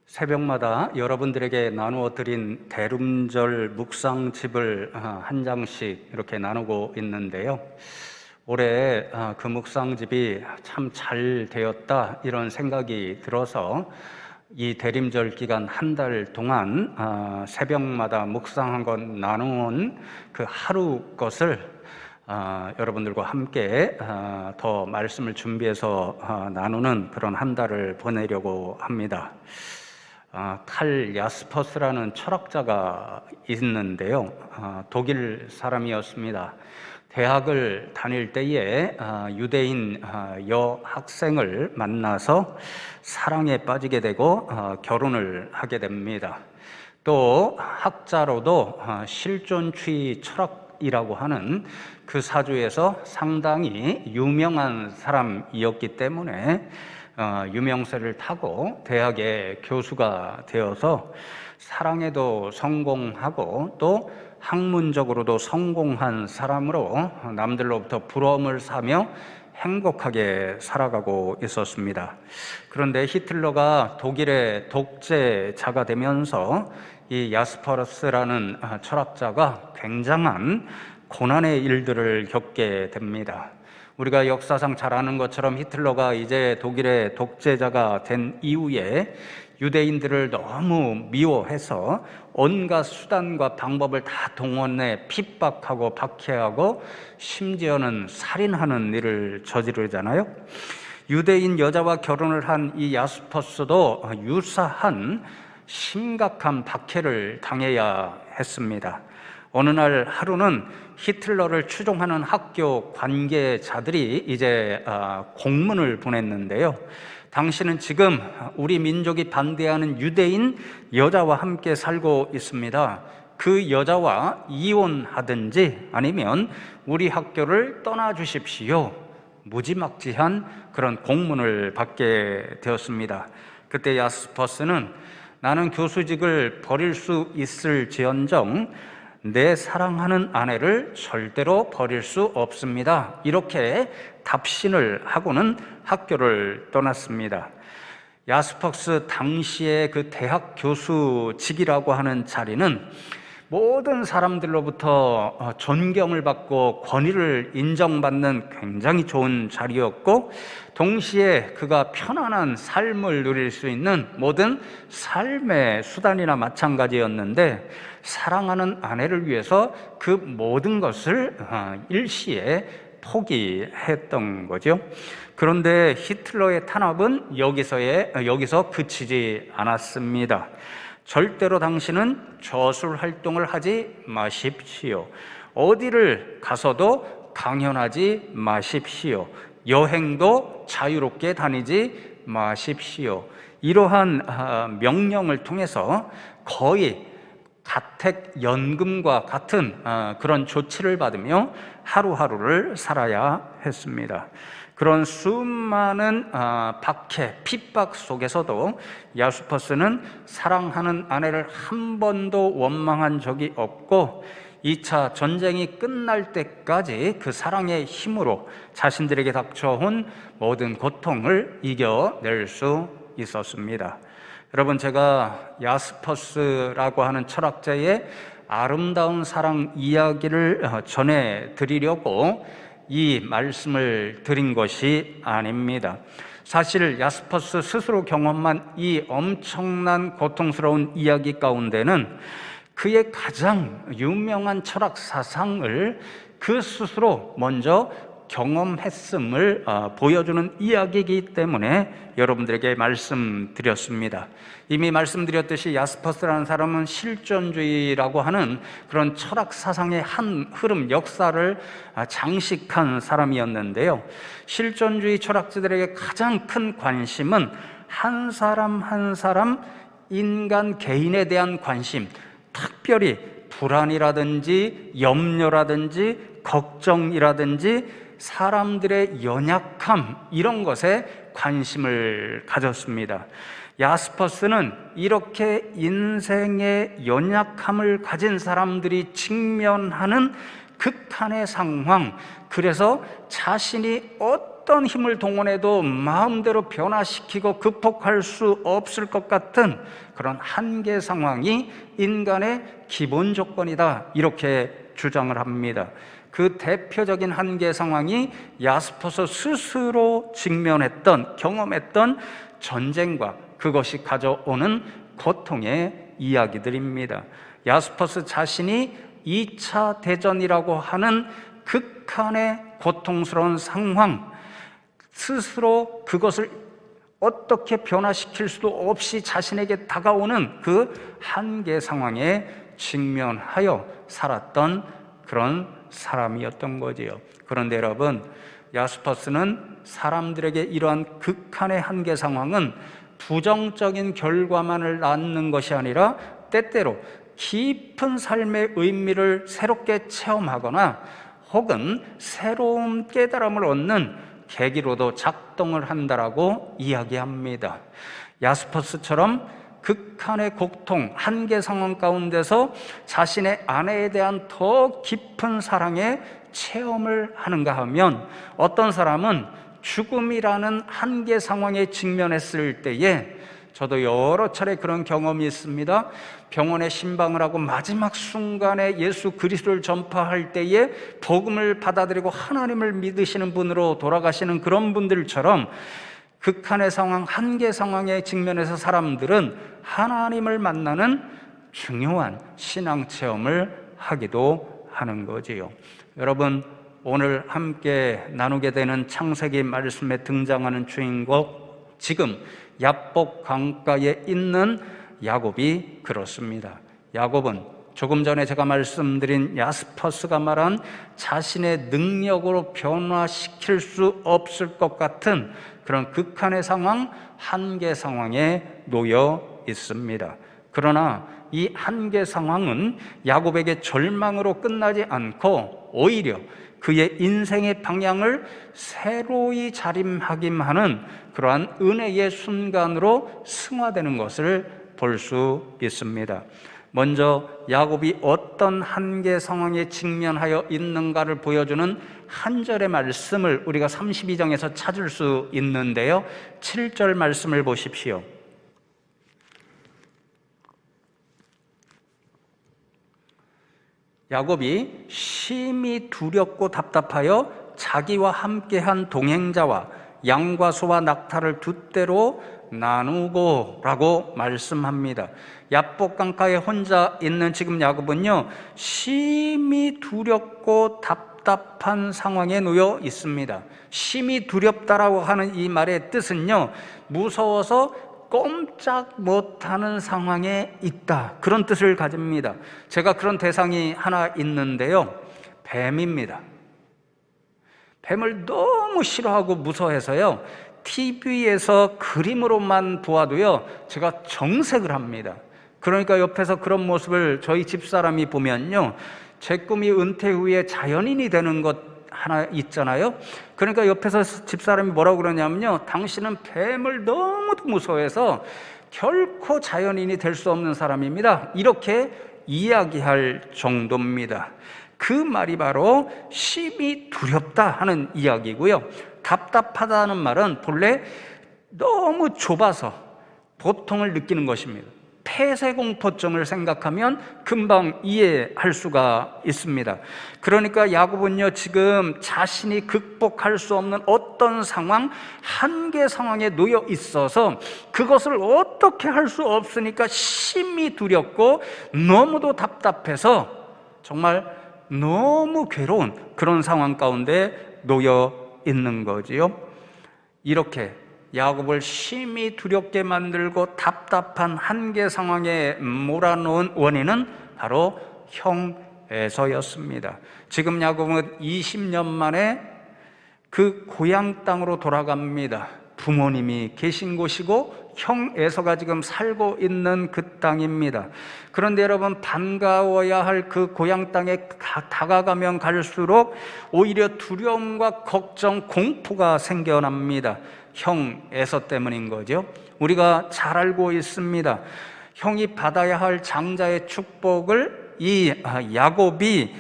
새벽마다 여러분들에게 나누어 드린 대름절 묵상집을 한 장씩 이렇게 나누고 있는데요. 올해 그 묵상집이 참 잘 되었다 이런 생각이 들어서 이 대림절 기간 한 달 동안 새벽마다 묵상한 것 나누는 그 하루 것을 여러분들과 함께 더 말씀을 준비해서 나누는 그런 한 달을 보내려고 합니다. 칼 야스퍼스라는 철학자가 있는데요. 독일 사람이었습니다. 대학을 다닐 때에 유대인 여학생을 만나서 사랑에 빠지게 되고 결혼을 하게 됩니다. 또 학자로도 실존주의 철학이라고 하는 그 사주에서 상당히 유명한 사람이었기 때문에 유명세를 타고 대학의 교수가 되어서 사랑에도 성공하고 또 학문적으로도 성공한 사람으로 남들로부터 부러움을 사며 행복하게 살아가고 있었습니다. 그런데 히틀러가 독일의 독재자가 되면서 이 야스퍼스라는 철학자가 굉장한 고난의 일들을 겪게 됩니다. 우리가 역사상 잘 아는 것처럼 히틀러가 이제 독일의 독재자가 된 이후에 유대인들을 너무 미워해서 온갖 수단과 방법을 다 동원해 핍박하고 박해하고 심지어는 살인하는 일을 저지르잖아요. 유대인 여자와 결혼을 한 이 야스퍼스도 유사한 심각한 박해를 당해야 했습니다. 어느 날 하루는 히틀러를 추종하는 학교 관계자들이 이제 공문을 보냈는데요. 당신은 지금 우리 민족이 반대하는 유대인 여자와 함께 살고 있습니다. 그 여자와 이혼하든지 아니면 우리 학교를 떠나주십시오. 무지막지한 그런 공문을 받게 되었습니다. 그때 야스퍼스는 나는 교수직을 버릴 수 있을지언정 내 사랑하는 아내를 절대로 버릴 수 없습니다. 이렇게 답신을 하고는 학교를 떠났습니다. 야스퍼스 당시의 그 대학 교수직이라고 하는 자리는 모든 사람들로부터 존경을 받고 권위를 인정받는 굉장히 좋은 자리였고, 동시에 그가 편안한 삶을 누릴 수 있는 모든 삶의 수단이나 마찬가지였는데, 사랑하는 아내를 위해서 그 모든 것을 일시에 포기했던 거죠. 그런데 히틀러의 탄압은 여기서 그치지 않았습니다. 절대로 당신은 저술 활동을 하지 마십시오. 어디를 가서도 강연하지 마십시오. 여행도 자유롭게 다니지 마십시오. 이러한 명령을 통해서 거의 가택연금과 같은 그런 조치를 받으며 하루하루를 살아야 했습니다. 그런 수많은 박해, 핍박 속에서도 야스퍼스는 사랑하는 아내를 한 번도 원망한 적이 없고 2차 전쟁이 끝날 때까지 그 사랑의 힘으로 자신들에게 닥쳐온 모든 고통을 이겨낼 수 있었습니다. 여러분, 제가 야스퍼스라고 하는 철학자의 아름다운 사랑 이야기를 전해드리려고 이 말씀을 드린 것이 아닙니다. 사실 야스퍼스 스스로 경험한 이 엄청난 고통스러운 이야기 가운데는 그의 가장 유명한 철학 사상을 그 스스로 먼저 경험했음을 보여주는 이야기이기 때문에 여러분들에게 말씀드렸습니다. 이미 말씀드렸듯이 야스퍼스라는 사람은 실존주의라고 하는 그런 철학 사상의 한 흐름, 역사를 장식한 사람이었는데요. 실존주의 철학자들에게 가장 큰 관심은 한 사람 한 사람 인간 개인에 대한 관심, 특별히 불안이라든지 염려라든지 걱정이라든지 사람들의 연약함, 이런 것에 관심을 가졌습니다. 야스퍼스는 이렇게 인생의 연약함을 가진 사람들이 직면하는 극한의 상황, 그래서 자신이 어떤 어떤 힘을 동원해도 마음대로 변화시키고 극복할 수 없을 것 같은 그런 한계 상황이 인간의 기본 조건이다, 이렇게 주장을 합니다. 그 대표적인 한계 상황이 야스퍼스 스스로 직면했던, 경험했던 전쟁과 그것이 가져오는 고통의 이야기들입니다. 야스퍼스 자신이 2차 대전이라고 하는 극한의 고통스러운 상황, 스스로 그것을 어떻게 변화시킬 수도 없이 자신에게 다가오는 그 한계 상황에 직면하여 살았던 그런 사람이었던 거지요. 그런데 여러분, 야스퍼스는 사람들에게 이러한 극한의 한계 상황은 부정적인 결과만을 낳는 것이 아니라 때때로 깊은 삶의 의미를 새롭게 체험하거나 혹은 새로운 깨달음을 얻는 계기로도 작동을 한다라고 이야기합니다. 야스퍼스처럼 극한의 고통, 한계 상황 가운데서 자신의 아내에 대한 더 깊은 사랑의 체험을 하는가 하면, 어떤 사람은 죽음이라는 한계 상황에 직면했을 때에, 저도 여러 차례 그런 경험이 있습니다. 병원에 신방을 하고 마지막 순간에 예수 그리스도를 전파할 때에 복음을 받아들이고 하나님을 믿으시는 분으로 돌아가시는 그런 분들처럼 극한의 상황, 한계 상황에 직면해서 사람들은 하나님을 만나는 중요한 신앙 체험을 하기도 하는 거지요. 여러분, 오늘 함께 나누게 되는 창세기 말씀에 등장하는 주인공, 지금 야복 강가에 있는 야곱이 그렇습니다. 야곱은 조금 전에 제가 말씀드린 야스퍼스가 말한 자신의 능력으로 변화시킬 수 없을 것 같은 그런 극한의 상황, 한계 상황에 놓여 있습니다. 그러나 이 한계 상황은 야곱에게 절망으로 끝나지 않고 오히려 그의 인생의 방향을 새로이 자림하기만 그러한 은혜의 순간으로 승화되는 것을 볼 수 있습니다. 먼저 야곱이 어떤 한계 상황에 직면하여 있는가를 보여주는 한 절의 말씀을 우리가 32장에서 찾을 수 있는데요, 7절 말씀을 보십시오. 야곱이 심히 두렵고 답답하여 자기와 함께한 동행자와 양과 소와 낙타를 두 떼로 나누고 라고 말씀합니다. 야복 강가에 혼자 있는 지금 야곱은요, 심히 두렵고 답답한 상황에 놓여 있습니다. 심히 두렵다라고 하는 이 말의 뜻은요, 무서워서 꼼짝 못하는 상황에 있다, 그런 뜻을 가집니다. 제가 그런 대상이 하나 있는데요, 뱀입니다. 뱀을 너무 싫어하고 무서워해서요, TV에서 그림으로만 보아도요, 제가 정색을 합니다. 그러니까 옆에서 그런 모습을 저희 집사람이 보면요, 제 꿈이 은퇴 후에 자연인이 되는 것 하나 있잖아요. 그러니까 옆에서 집사람이 뭐라고 그러냐면요, 당신은 뱀을 너무도 무서워해서 결코 자연인이 될 수 없는 사람입니다, 이렇게 이야기할 정도입니다. 그 말이 바로 심히 두렵다 하는 이야기고요, 답답하다는 말은 본래 너무 좁아서 고통을 느끼는 것입니다. 폐쇄공포증을 생각하면 금방 이해할 수가 있습니다. 그러니까 야곱은요, 지금 자신이 극복할 수 없는 어떤 상황, 한계 상황에 놓여 있어서 그것을 어떻게 할 수 없으니까 심히 두렵고 너무도 답답해서 정말 너무 괴로운 그런 상황 가운데 놓여 있는 거지요. 이렇게 야곱을 심히 두렵게 만들고 답답한 한계 상황에 몰아놓은 원인은 바로 형 에서였습니다. 지금 야곱은 20년 만에 그 고향 땅으로 돌아갑니다. 부모님이 계신 곳이고 형 에서가 지금 살고 있는 그 땅입니다. 그런데 여러분, 반가워야 할 그 고향 땅에 다가가면 갈수록 오히려 두려움과 걱정, 공포가 생겨납니다. 형 에서 때문인 거죠. 우리가 잘 알고 있습니다. 형이 받아야 할 장자의 축복을 이 야곱이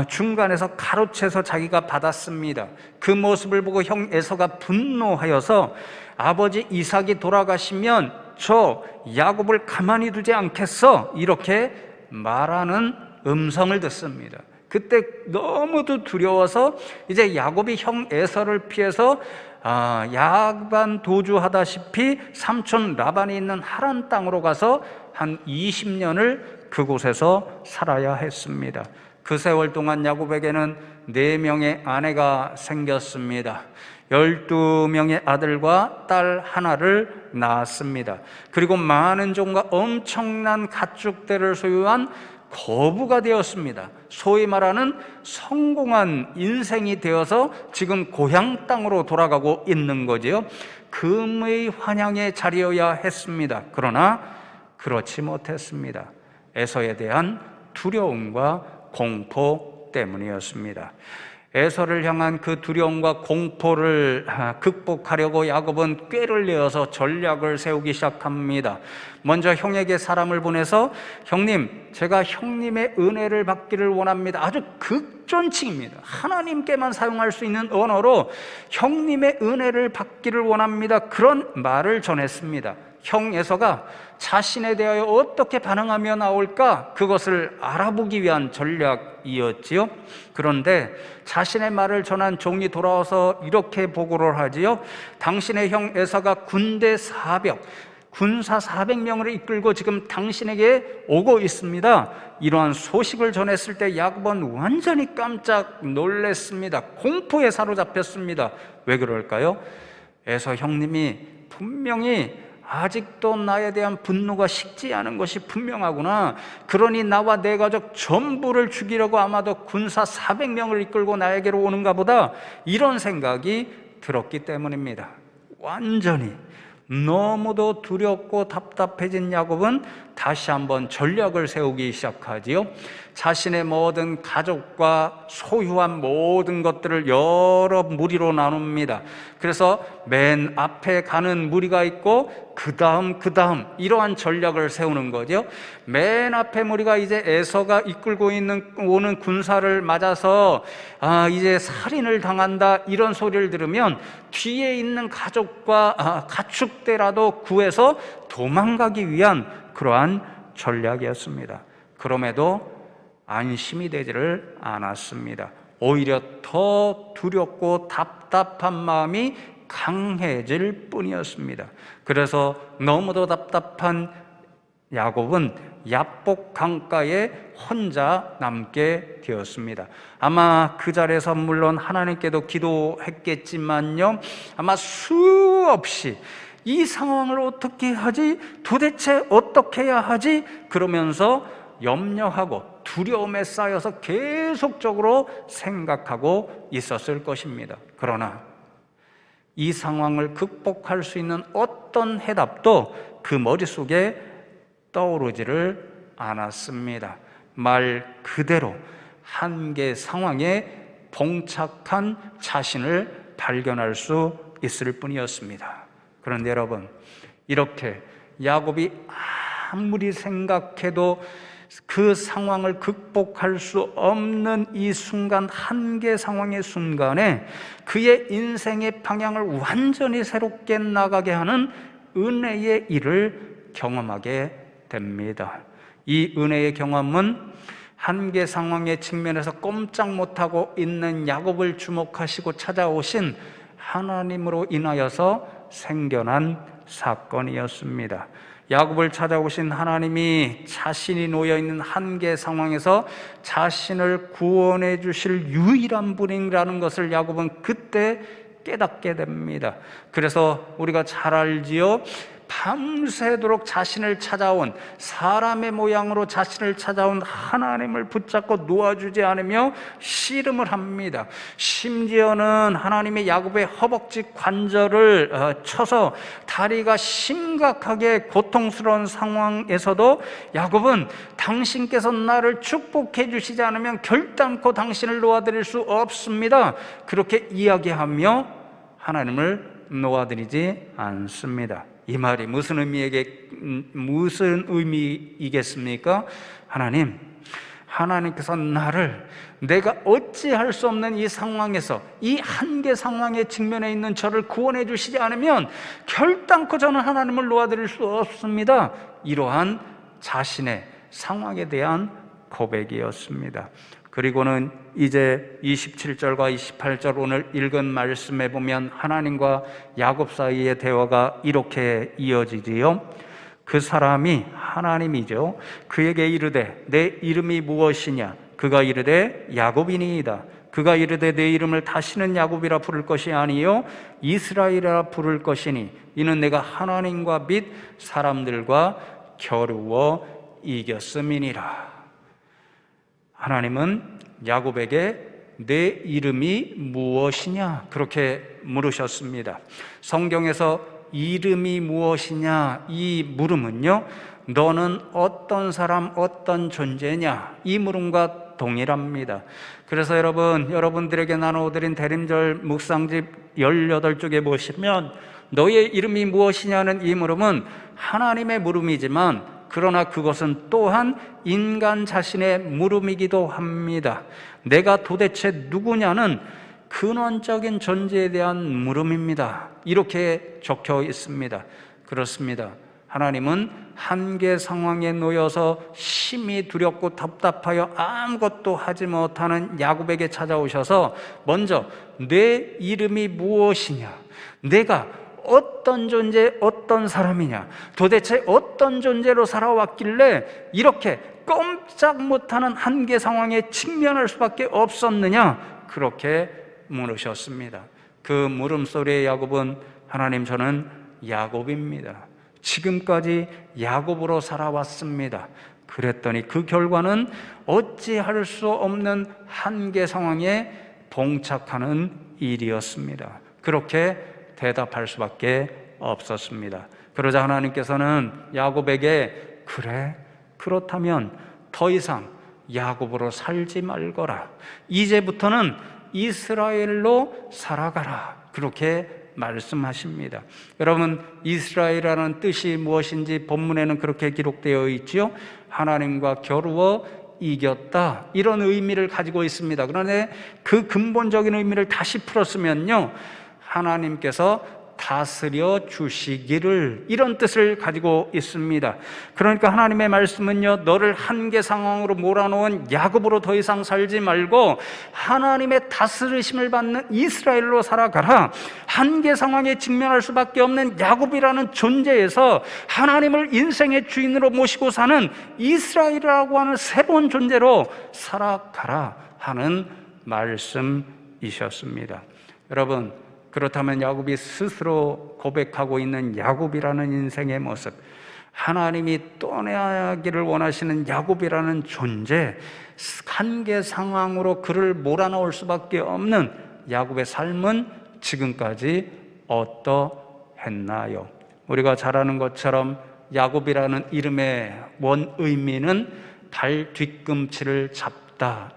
중간에서 가로채서 자기가 받았습니다. 그 모습을 보고 형 에서가 분노하여서 아버지 이삭이 돌아가시면 저 야곱을 가만히 두지 않겠어, 이렇게 말하는 음성을 듣습니다. 그때 너무도 두려워서 이제 야곱이 형 에서를 피해서 야반 도주하다시피 삼촌 라반이 있는 하란 땅으로 가서 한 20년을 그곳에서 살아야 했습니다. 그 세월 동안 야곱에게는 4명의 아내가 생겼습니다. 12명의 아들과 딸 하나를 낳았습니다. 그리고 많은 종과 엄청난 가축대를 소유한 거부가 되었습니다. 소위 말하는 성공한 인생이 되어서 지금 고향 땅으로 돌아가고 있는 거지요. 금의 환향의 자리여야 했습니다. 그러나 그렇지 못했습니다. 에서에 대한 두려움과 공포 때문이었습니다. 에서를 향한 그 두려움과 공포를 극복하려고 야곱은 꾀를 내어서 전략을 세우기 시작합니다. 먼저 형에게 사람을 보내서 형님, 제가 형님의 은혜를 받기를 원합니다. 아주 극존칭입니다. 하나님께만 사용할 수 있는 언어로 형님의 은혜를 받기를 원합니다, 그런 말을 전했습니다. 형 에서가 자신에 대하여 어떻게 반응하며 나올까, 그것을 알아보기 위한 전략이었지요. 그런데 자신의 말을 전한 종이 돌아와서 이렇게 보고를 하지요. 당신의 형 에서가 군사 400명을 이끌고 지금 당신에게 오고 있습니다. 이러한 소식을 전했을 때 야곱은 완전히 깜짝 놀랐습니다. 공포에 사로잡혔습니다. 왜 그럴까요? 에서 형님이 분명히 아직도 나에 대한 분노가 식지 않은 것이 분명하구나, 그러니 나와 내 가족 전부를 죽이려고 아마도 군사 400명을 이끌고 나에게로 오는가 보다, 이런 생각이 들었기 때문입니다. 완전히 너무도 두렵고 답답해진 야곱은 다시 한번 전략을 세우기 시작하지요. 자신의 모든 가족과 소유한 모든 것들을 여러 무리로 나눕니다. 그래서 맨 앞에 가는 무리가 있고 그 다음 이러한 전략을 세우는 거죠. 맨 앞에 무리가 이제 에서가 이끌고 오는 군사를 맞아서 이제 살인을 당한다, 이런 소리를 들으면 뒤에 있는 가족과 가축대라도 구해서 도망가기 위한 그러한 전략이었습니다. 그럼에도 안심이 되지를 않았습니다. 오히려 더 두렵고 답답한 마음이 강해질 뿐이었습니다. 그래서 너무도 답답한 야곱은 야복 강가에 혼자 남게 되었습니다. 아마 그 자리에서 물론 하나님께도 기도했겠지만요, 아마 수없이 이 상황을 어떻게 하지? 도대체 어떻게 해야 하지? 그러면서 염려하고 두려움에 쌓여서 계속적으로 생각하고 있었을 것입니다. 그러나 이 상황을 극복할 수 있는 어떤 해답도 그 머릿속에 떠오르지를 않았습니다. 말 그대로 한계 상황에 봉착한 자신을 발견할 수 있을 뿐이었습니다. 그런데 여러분, 이렇게 야곱이 아무리 생각해도 그 상황을 극복할 수 없는 이 순간, 한계 상황의 순간에 그의 인생의 방향을 완전히 새롭게 나가게 하는 은혜의 일을 경험하게 됩니다. 이 은혜의 경험은 한계 상황의 측면에서 꼼짝 못하고 있는 야곱을 주목하시고 찾아오신 하나님으로 인하여서 생겨난 사건이었습니다. 야곱을 찾아오신 하나님이 자신이 놓여있는 한계 상황에서 자신을 구원해 주실 유일한 분이라는 것을 야곱은 그때 깨닫게 됩니다. 그래서 우리가 잘 알지요. 밤새도록 자신을 찾아온, 사람의 모양으로 자신을 찾아온 하나님을 붙잡고 놓아주지 않으며 씨름을 합니다. 심지어는 하나님의 야곱의 허벅지 관절을 쳐서 다리가 심각하게 고통스러운 상황에서도 야곱은 당신께서 나를 축복해 주시지 않으면 결단코 당신을 놓아드릴 수 없습니다, 그렇게 이야기하며 하나님을 놓아드리지 않습니다. 이 말이 무슨 의미이겠습니까? 하나님께서 나를 내가 어찌할 수 없는 이 상황에서, 이 한계 상황에 직면해 있는 저를 구원해 주시지 않으면 결단코 저는 하나님을 놓아드릴 수 없습니다. 이러한 자신의 상황에 대한 고백이었습니다. 그리고는 이제 27절과 28절 오늘 읽은 말씀에 보면 하나님과 야곱 사이의 대화가 이렇게 이어지지요. 그 사람이, 하나님이죠, 그에게 이르되 내 이름이 무엇이냐? 그가 이르되 야곱이니이다. 그가 이르되 내 이름을 다시는 야곱이라 부를 것이 아니요 이스라엘이라 부를 것이니 이는 내가 하나님과 및 사람들과 겨루어 이겼음이니라. 하나님은 야곱에게 내 이름이 무엇이냐? 그렇게 물으셨습니다. 성경에서 이름이 무엇이냐? 이 물음은요, 너는 어떤 사람, 어떤 존재냐? 이 물음과 동일합니다. 그래서 여러분들에게 나눠드린 대림절 묵상집 18쪽에 보시면 너의 이름이 무엇이냐는 이 물음은 하나님의 물음이지만 그러나 그것은 또한 인간 자신의 물음이기도 합니다. 내가 도대체 누구냐는 근원적인 존재에 대한 물음입니다. 이렇게 적혀 있습니다. 그렇습니다. 하나님은 한계 상황에 놓여서 심히 두렵고 답답하여 아무것도 하지 못하는 야곱에게 찾아오셔서 먼저 내 이름이 무엇이냐? 내가 어떤 존재, 어떤 사람이냐? 도대체 어떤 존재로 살아왔길래 이렇게 꼼짝 못하는 한계 상황에 직면할 수밖에 없었느냐? 그렇게 물으셨습니다. 그 물음소리의 야곱은 하나님, 저는 야곱입니다. 지금까지 야곱으로 살아왔습니다. 그랬더니 그 결과는 어찌할 수 없는 한계 상황에 봉착하는 일이었습니다. 그렇게 대답할 수밖에 없었습니다. 그러자 하나님께서는 야곱에게 그래, 그렇다면 더 이상 야곱으로 살지 말거라. 이제부터는 이스라엘로 살아가라. 그렇게 말씀하십니다. 여러분, 이스라엘이라는 뜻이 무엇인지 본문에는 그렇게 기록되어 있죠. 하나님과 겨루어 이겼다, 이런 의미를 가지고 있습니다. 그런데 그 근본적인 의미를 다시 풀었으면요, 하나님께서 다스려 주시기를, 이런 뜻을 가지고 있습니다. 그러니까 하나님의 말씀은요, 너를 한계 상황으로 몰아놓은 야곱으로 더 이상 살지 말고 하나님의 다스리심을 받는 이스라엘로 살아가라. 한계 상황에 직면할 수밖에 없는 야곱이라는 존재에서 하나님을 인생의 주인으로 모시고 사는 이스라엘이라고 하는 새로운 존재로 살아가라 하는 말씀이셨습니다. 여러분, 그렇다면 야곱이 스스로 고백하고 있는 야곱이라는 인생의 모습, 하나님이 떠나기를 원하시는 야곱이라는 존재, 한계 상황으로 그를 몰아넣을 수밖에 없는 야곱의 삶은 지금까지 어떠했나요? 우리가 잘 아는 것처럼 야곱이라는 이름의 원 의미는 발 뒤꿈치를 잡다,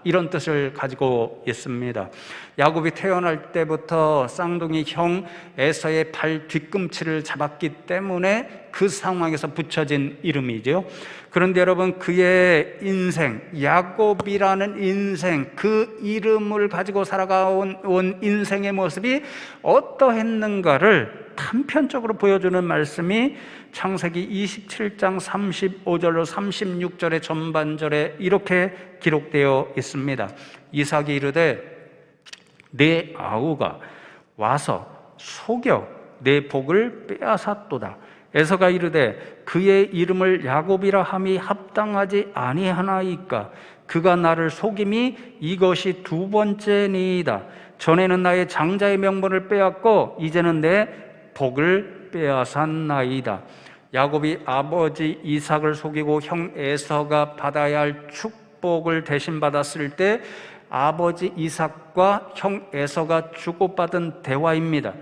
이런 뜻을 가지고 있습니다. 야곱이 태어날 때부터 쌍둥이 형 에서의 발 뒤꿈치를 잡았기 때문에 그 상황에서 붙여진 이름이죠. 그런데 여러분, 그의 인생, 야곱이라는 인생, 그 이름을 가지고 살아가온 인생의 모습이 어떠했는가를 단편적으로 보여주는 말씀이 창세기 27장 35절로 36절의 전반절에 이렇게 기록되어 있습니다. 이삭이 이르되 내 아우가 와서 속여 내 복을 빼앗았도다. 에서가 이르되 그의 이름을 야곱이라 함이 합당하지 아니하나이까? 그가 나를 속임이 이것이 두 번째니이다. 전에는 나의 장자의 명분을 빼앗고 이제는 내 복을 빼앗았나이다. 야곱이 아버지 이삭을 속이고 형 에서가 받아야 할 축복을 대신 받았을 때 아버지 이삭과 형 에서가 주고받은 대화입니다.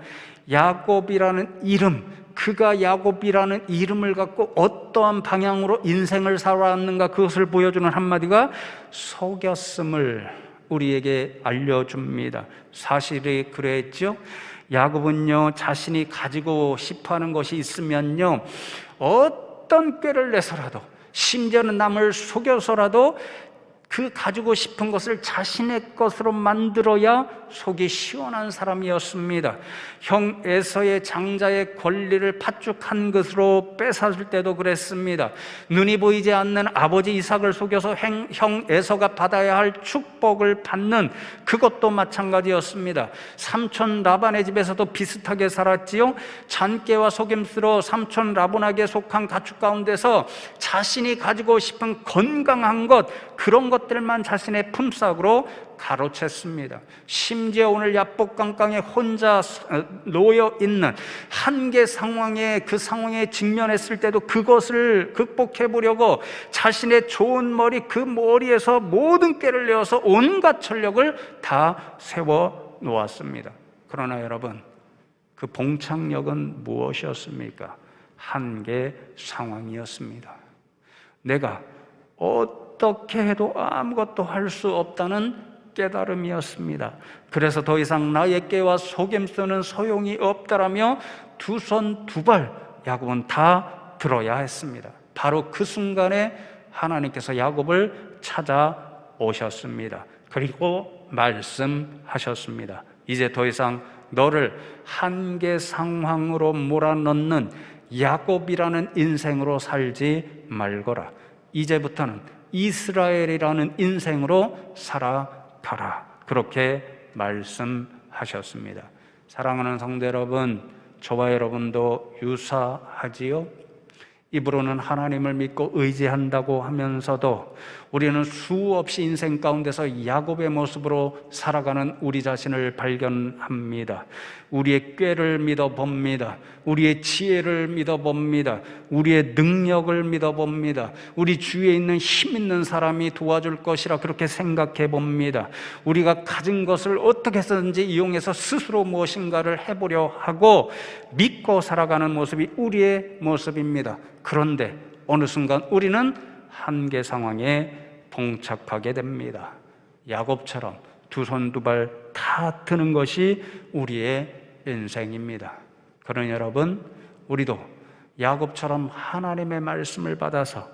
야곱이라는 이름, 그가 야곱이라는 이름을 갖고 어떠한 방향으로 인생을 살아왔는가, 그것을 보여주는 한마디가 속였음을 우리에게 알려줍니다. 사실이 그랬죠. 야곱은요, 자신이 가지고 싶어하는 것이 있으면요, 어떤 꾀를 내서라도, 심지어는 남을 속여서라도 그 가지고 싶은 것을 자신의 것으로 만들어야 속이 시원한 사람이었습니다. 형 에서의 장자의 권리를 팥죽한 것으로 뺏었을 때도 그랬습니다. 눈이 보이지 않는 아버지 이삭을 속여서 형 에서가 받아야 할 축복을 받는 그것도 마찬가지였습니다. 삼촌 라반의 집에서도 비슷하게 살았지요. 잔꾀와 속임수로 삼촌 라반에게 속한 가축 가운데서 자신이 가지고 싶은 건강한 것, 그런 것들만 자신의 품삯으로 가로챘습니다. 심지어 오늘 야복강강에 혼자 놓여 있는 한계 상황에, 그 상황에 직면했을 때도 그것을 극복해 보려고 자신의 좋은 머리, 그 머리에서 모든 꾀를 내어서 온갖 전력을 다 세워 놓았습니다. 그러나 여러분, 그 봉착력은 무엇이었습니까? 한계 상황이었습니다. 내가 어떻게 해도 아무것도 할 수 없다는 깨달음이었습니다. 그래서 더 이상 나의 깨와 속임수는 소용이 없다라며 두 손 두 발 야곱은 다 들어야 했습니다. 바로 그 순간에 하나님께서 야곱을 찾아오셨습니다. 그리고 말씀하셨습니다. 이제 더 이상 너를 한계 상황으로 몰아넣는 야곱이라는 인생으로 살지 말거라. 이제부터는 이스라엘이라는 인생으로 살아가라. 그렇게 말씀하셨습니다. 사랑하는 성도 여러분, 저와 여러분도 유사하지요? 입으로는 하나님을 믿고 의지한다고 하면서도 우리는 수없이 인생 가운데서 야곱의 모습으로 살아가는 우리 자신을 발견합니다. 우리의 꾀를 믿어봅니다. 우리의 지혜를 믿어봅니다. 우리의 능력을 믿어봅니다. 우리 주위에 있는 힘 있는 사람이 도와줄 것이라 그렇게 생각해 봅니다. 우리가 가진 것을 어떻게 해서든지 이용해서 스스로 무엇인가를 해보려 하고 믿고 살아가는 모습이 우리의 모습입니다. 그런데 어느 순간 우리는 한계 상황에 봉착하게 됩니다. 야곱처럼 두 손 두 발 다 드는 것이 우리의 인생입니다. 그러니 여러분, 우리도 야곱처럼 하나님의 말씀을 받아서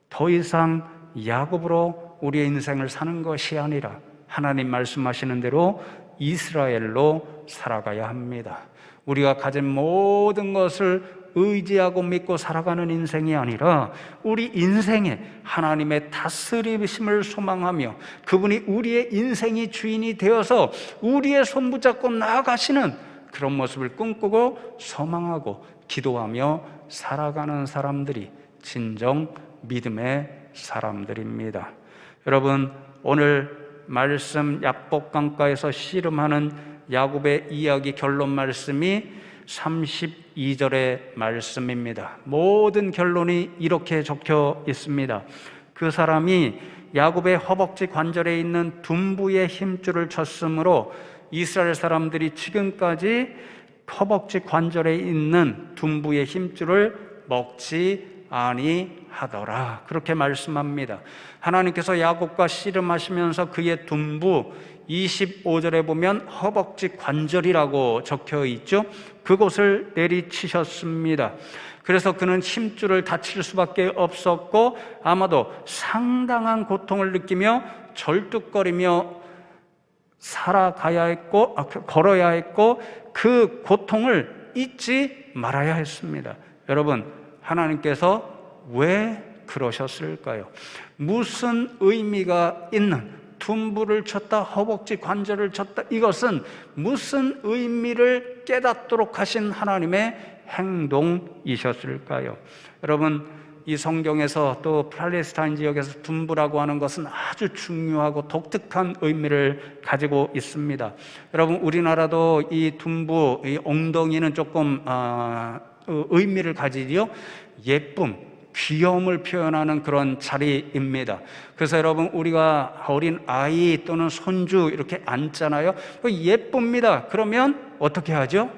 더 이상 야곱으로 우리의 인생을 사는 것이 아니라 하나님 말씀하시는 대로 이스라엘로 살아가야 합니다. 우리가 가진 모든 것을 의지하고 믿고 살아가는 인생이 아니라 우리 인생에 하나님의 다스리심을 소망하며 그분이 우리의 인생의 주인이 되어서 우리의 손 붙잡고 나아가시는 그런 모습을 꿈꾸고 소망하고 기도하며 살아가는 사람들이 진정 믿음의 사람들입니다. 여러분, 오늘 말씀 야복강가에서 씨름하는 야곱의 이야기 결론 말씀이 32절의 말씀입니다. 모든 결론이 이렇게 적혀 있습니다. 그 사람이 야곱의 허벅지 관절에 있는 둔부의 힘줄을 쳤으므로 이스라엘 사람들이 지금까지 허벅지 관절에 있는 둔부의 힘줄을 먹지 아니하더라. 그렇게 말씀합니다. 하나님께서 야곱과 씨름하시면서 그의 둔부, 25절에 보면 허벅지 관절이라고 적혀 있죠. 그곳을 내리치셨습니다. 그래서 그는 힘줄을 다칠 수밖에 없었고 아마도 상당한 고통을 느끼며 절뚝거리며 살아가야 했고 걸어야 했고 그 고통을 잊지 말아야 했습니다. 여러분, 하나님께서 왜 그러셨을까요? 무슨 의미가 있는 둔부를 쳤다, 허벅지 관절을 쳤다, 이것은 무슨 의미를 깨닫도록 하신 하나님의 행동이셨을까요? 여러분, 이 성경에서 또 팔레스타인 지역에서 둔부라고 하는 것은 아주 중요하고 독특한 의미를 가지고 있습니다. 여러분, 우리나라도 이 둔부, 이 엉덩이는 조금 의미를 가지지요. 예쁨, 귀여움을 표현하는 그런 자리입니다. 그래서 여러분, 우리가 어린 아이 또는 손주 이렇게 안잖아요. 예쁩니다. 그러면 어떻게 하죠?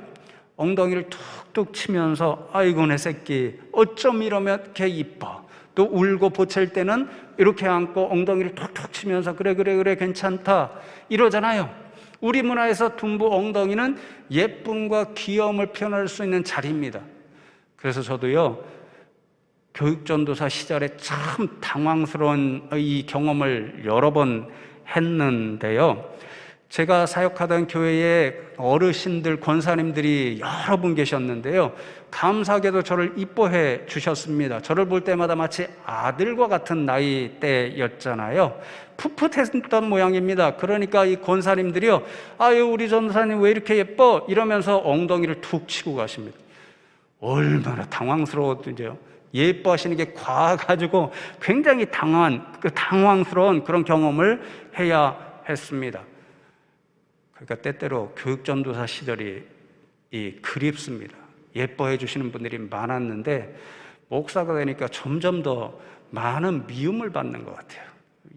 엉덩이를 툭툭 치면서 아이고 내 새끼 어쩜 이렇게 이뻐. 또 울고 보챌 때는 이렇게 안고 엉덩이를 툭툭 치면서 그래 괜찮다 이러잖아요. 우리 문화에서 둔부 엉덩이는 예쁨과 귀여움을 표현할 수 있는 자리입니다. 그래서 저도요, 교육전도사 시절에 참 당황스러운 이 경험을 여러 번 했는데요. 제가 사역하던 교회에 어르신들, 권사님들이 여러 분 계셨는데요. 감사하게도 저를 이뻐해 주셨습니다. 저를 볼 때마다 마치 아들과 같은 나이대였잖아요. 풋풋했던 모양입니다. 그러니까 이 권사님들이요, 아유, 우리 전도사님 왜 이렇게 예뻐? 이러면서 엉덩이를 툭 치고 가십니다. 얼마나 당황스러웠던지요. 예뻐하시는 게 과해가지고 굉장히 당황스러운 그런 경험을 해야 했습니다. 그러니까 때때로 교육전도사 시절이 그립습니다. 예뻐해 주시는 분들이 많았는데 목사가 되니까 점점 더 많은 미움을 받는 것 같아요.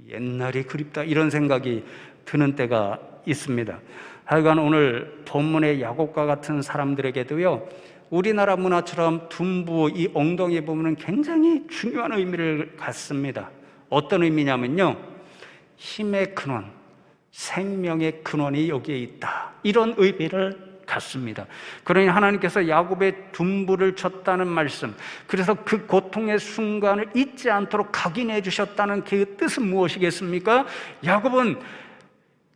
옛날이 그립다 이런 생각이 드는 때가 있습니다. 하여간 오늘 본문의 야곱과 같은 사람들에게도요, 우리나라 문화처럼 둔부, 이 엉덩이 부분은 굉장히 중요한 의미를 갖습니다. 어떤 의미냐면요, 힘의 근원, 생명의 근원이 여기에 있다, 이런 의미를 갖습니다. 그러니 하나님께서 야곱의 둔부를 쳤다는 말씀, 그래서 그 고통의 순간을 잊지 않도록 각인해 주셨다는 그 뜻은 무엇이겠습니까? 야곱은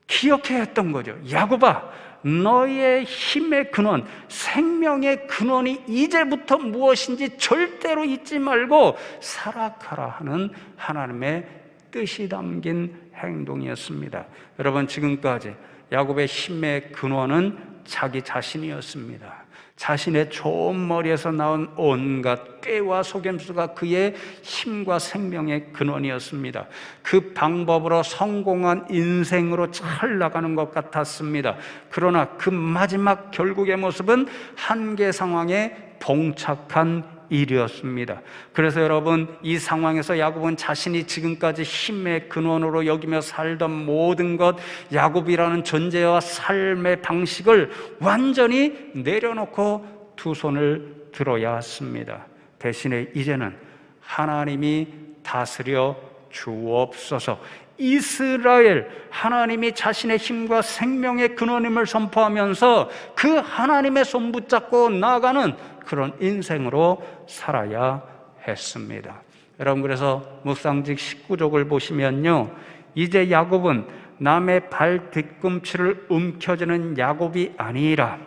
기억해야 했던 거죠. 야곱아, 너의 힘의 근원, 생명의 근원이 이제부터 무엇인지 절대로 잊지 말고 살아가라 하는 하나님의 뜻이 담긴 행동이었습니다. 여러분, 지금까지 야곱의 힘의 근원은 자기 자신이었습니다. 자신의 좋은 머리에서 나온 온갖 꾀와 속임수가 그의 힘과 생명의 근원이었습니다. 그 방법으로 성공한 인생으로 잘 나가는 것 같았습니다. 그러나 그 마지막 결국의 모습은 한계 상황에 봉착한 일이었습니다. 그래서 여러분, 이 상황에서 야곱은 자신이 지금까지 힘의 근원으로 여기며 살던 모든 것, 야곱이라는 존재와 삶의 방식을 완전히 내려놓고 두 손을 들어야 했습니다. 대신에 이제는 하나님이 다스려 주옵소서, 이스라엘, 하나님이 자신의 힘과 생명의 근원임을 선포하면서 그 하나님의 손 붙잡고 나아가는 그런 인생으로 살아야 했습니다. 여러분, 그래서 묵상직 19쪽을 보시면요, 이제 야곱은 남의 발 뒤꿈치를 움켜쥐는 야곱이 아니라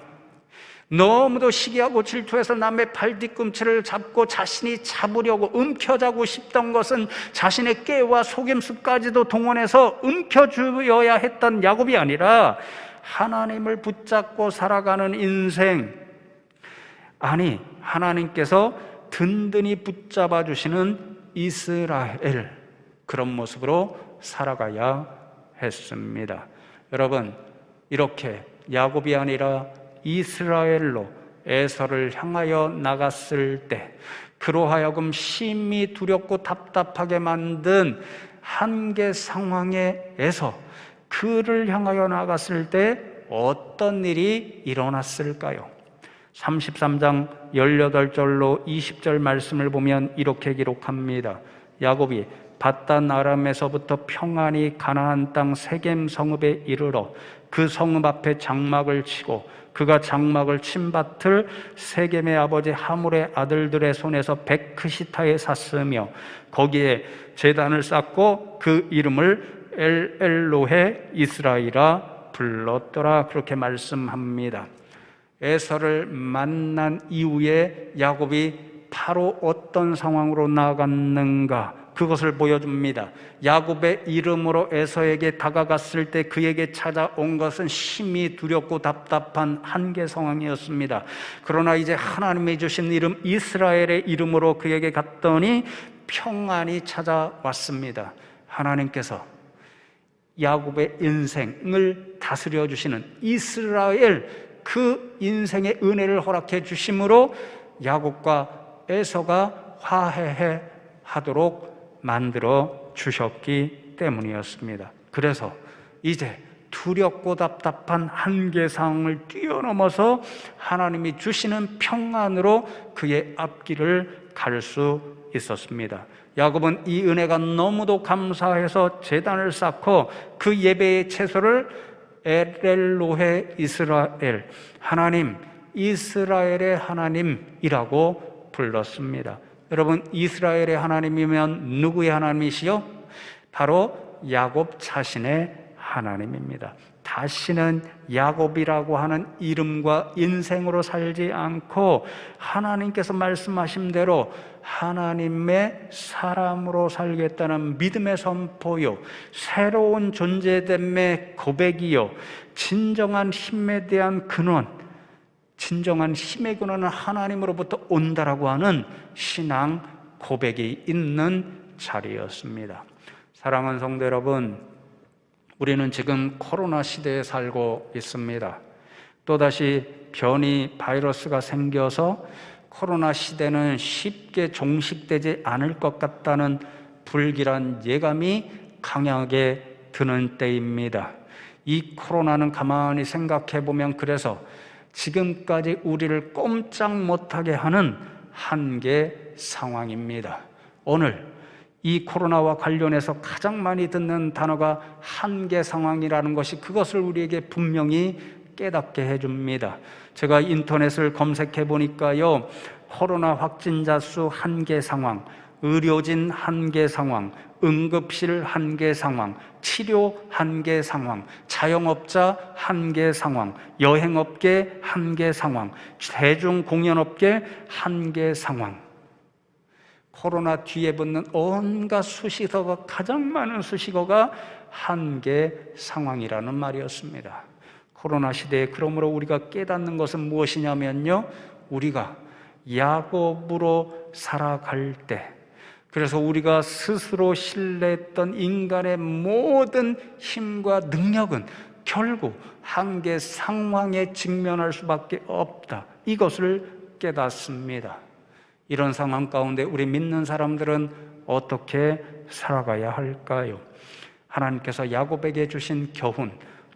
너무도 시기하고 질투해서 남의 발 뒤꿈치를 잡고 자신이 잡으려고 움켜쥐고 싶던 것은 자신의 꾀와 속임수까지도 동원해서 움켜쥐어야 했던 야곱이 아니라 하나님을 붙잡고 살아가는 인생, 아니, 하나님께서 든든히 붙잡아 주시는 이스라엘, 그런 모습으로 살아가야 했습니다. 여러분, 이렇게 야곱이 아니라 이스라엘로 에서를 향하여 나갔을 때 그로 하여금 심히 두렵고 답답하게 만든 한계 상황에서 그를 향하여 나갔을 때 어떤 일이 일어났을까요? 33장 18절로 20절 말씀을 보면 이렇게 기록합니다. 야곱이 밧단 아람에서부터 평안히 가나안 땅 세겜 성읍에 이르러 그 성읍 앞에 장막을 치고 그가 장막을 친 밭을 세겜의 아버지 하물의 아들들의 손에서 베크시타에 샀으며 거기에 제단을 쌓고 그 이름을 엘로헤 이스라엘이라 불렀더라, 그렇게 말씀합니다. 에서를 만난 이후에 야곱이 바로 어떤 상황으로 나아갔는가, 그것을 보여줍니다. 야곱의 이름으로 에서에게 다가갔을 때 그에게 찾아온 것은 심히 두렵고 답답한 한계 상황이었습니다. 그러나 이제 하나님이 주신 이름 이스라엘의 이름으로 그에게 갔더니 평안이 찾아왔습니다. 하나님께서 야곱의 인생을 다스려 주시는 이스라엘, 그 인생의 은혜를 허락해 주심으로 야곱과 에서가 화해해 하도록 만들어 주셨기 때문이었습니다. 그래서 이제 두렵고 답답한 한계 상황을 뛰어넘어서 하나님이 주시는 평안으로 그의 앞길을 갈 수 있었습니다. 야곱은 이 은혜가 너무도 감사해서 제단을 쌓고 그 예배의 채소를 엘로헤 이스라엘, 하나님, 이스라엘의 하나님이라고 불렀습니다. 여러분, 이스라엘의 하나님이면 누구의 하나님이시요? 바로 야곱 자신의 하나님입니다. 다시는 야곱이라고 하는 이름과 인생으로 살지 않고 하나님께서 말씀하신 대로 하나님의 사람으로 살겠다는 믿음의 선포요, 새로운 존재됨의 고백이요, 진정한 힘에 대한 근원, 진정한 힘의 근원은 하나님으로부터 온다라고 하는 신앙 고백이 있는 자리였습니다. 사랑하는 성도 여러분, 우리는 지금 코로나 시대에 살고 있습니다. 또다시 변이 바이러스가 생겨서 코로나 시대는 쉽게 종식되지 않을 것 같다는 불길한 예감이 강하게 드는 때입니다. 이 코로나는 가만히 생각해 보면 그래서 지금까지 우리를 꼼짝 못하게 하는 한계 상황입니다. 오늘 이 코로나와 관련해서 가장 많이 듣는 단어가 한계 상황이라는 것이 그것을 우리에게 분명히 깨닫게 해줍니다. 제가 인터넷을 검색해 보니까요, 코로나 확진자 수 한계 상황, 의료진 한계 상황, 응급실 한계 상황, 치료 한계 상황, 자영업자 한계 상황, 여행업계 한계 상황, 대중공연업계 한계 상황. 코로나 뒤에 붙는 온갖 수식어가, 가장 많은 수식어가 한계 상황이라는 말이었습니다. 코로나 시대에 그러므로 우리가 깨닫는 것은 무엇이냐면요, 우리가 야곱으로 살아갈 때, 그래서 우리가 스스로 신뢰했던 인간의 모든 힘과 능력은 결국 한계 상황에 직면할 수밖에 없다, 이것을 깨닫습니다. 이런 상황 가운데 우리 믿는 사람들은 어떻게 살아가야 할까요? 하나님께서 야곱에게 주신 교훈,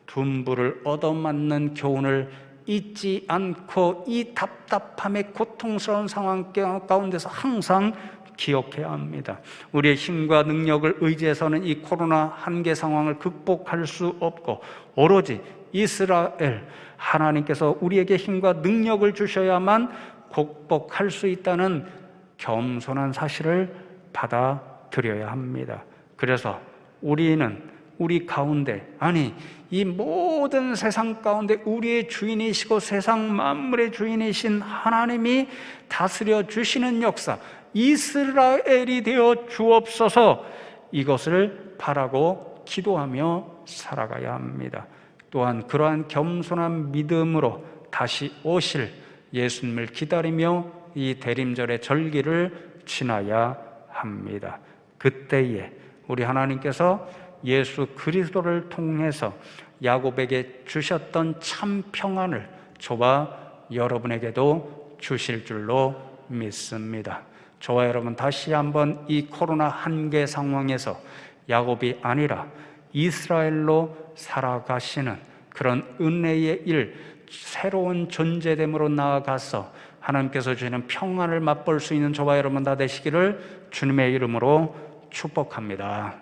둔부를 얻어맞는 교훈을 잊지 않고 이 답답함의 고통스러운 상황 가운데서 항상 기억해야 합니다. 우리의 힘과 능력을 의지해서는 이 코로나 한계 상황을 극복할 수 없고, 오로지 이스라엘 하나님께서 우리에게 힘과 능력을 주셔야만 극복할 수 있다는 겸손한 사실을 받아들여야 합니다. 그래서 우리는 우리 가운데, 아니 이 모든 세상 가운데 우리의 주인이시고 세상 만물의 주인이신 하나님이 다스려 주시는 역사, 이스라엘이 되어 주옵소서, 이것을 바라고 기도하며 살아가야 합니다. 또한 그러한 겸손한 믿음으로 다시 오실 예수님을 기다리며 이 대림절의 절기를 지나야 합니다. 그때에 우리 하나님께서 예수 그리스도를 통해서 야곱에게 주셨던 참 평안을 저와 여러분에게도 주실 줄로 믿습니다. 저와 여러분 다시 한번 이 코로나 한계 상황에서 야곱이 아니라 이스라엘로 살아가시는 그런 은혜의 일, 새로운 존재됨으로 나아가서 하나님께서 주시는 평안을 맛볼 수 있는 저와 여러분 다 되시기를 주님의 이름으로 축복합니다.